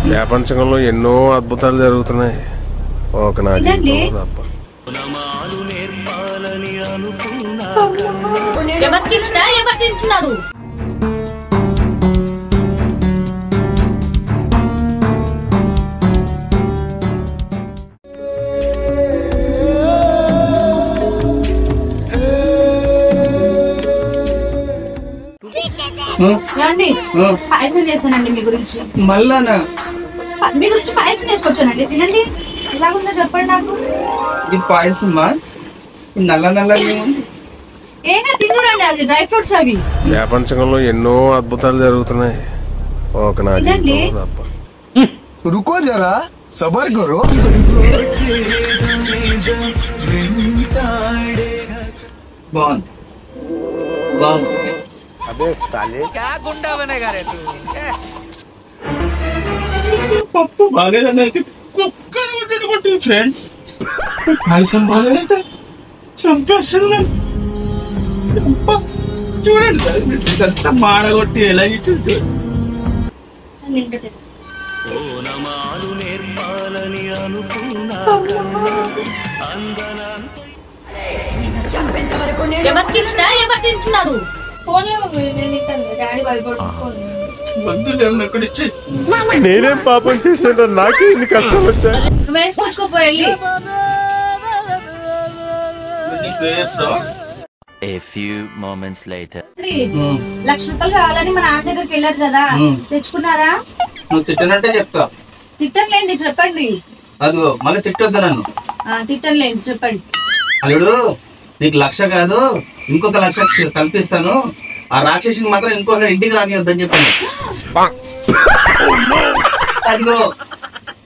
ప్రపంచంలో ఎన్నో అద్భుతాలు జరుగుతున్నాయి. ఒక నా జీవితంలో తప్ప. పాయసం చేస్తానండి మీ గురించి. మళ్ళా మీ గురించి పాయసం చేసుకొచ్చానండి, తినండి. ఎలాగుందో చెప్పండి నాకు. ఇది పాయసమ్మా? నల్ల నల్లగా ఏముంది? ఏనా తినుడండి, అది డ్రై ఫ్రూట్స్ అవి. ప్రపంచంలో ఎన్నో అద్భుతాలు జరుగుతున్నాయి. ఒక నా జీవితంలో తప్ప. रुको जरा सबर करो. బాగుంది బాగుంది. పప్పు బాగాలేదంటే కుక్కని కొట్టేది ఫ్రెండ్స్. పాయసం బాగాలేదంటే చంపేస్తుంది. చూడండి సార్, అంతా మాడగొట్టి ఎలా ఇచ్చింది. ఎవరికి ఇచ్చినా ఎవరు తింటున్నారు? డాడీ భయపడుకోండి. నేనేం పాపం చేశాను? నాకే ఇన్ని కష్టాలు వచ్చాయి. వేసుకొచ్చుకోపోయి A few moments later. 1,00,000 రూపాయలు కావాలని మన నాన్న దగ్గరికి వెళ్ళారు కదా, తెచ్చుకున్నారా? నువ్వు తిట్టనంటే చెప్తా. తిట్టంలేండి, చెప్పండి. అదిగో మళ్ళీ తిట్టొద్దు నన్ను. తిట్టంలేండి, చెప్పండి. అల్లుడు, నీకు 1,00,000 కాదు ఇంకొక 1,00,000 కల్పిస్తాను. ఆ రాక్షసిని మాత్రం ఇంకొక ఇంటికి రానివద్దని చెప్పాను. అదిగో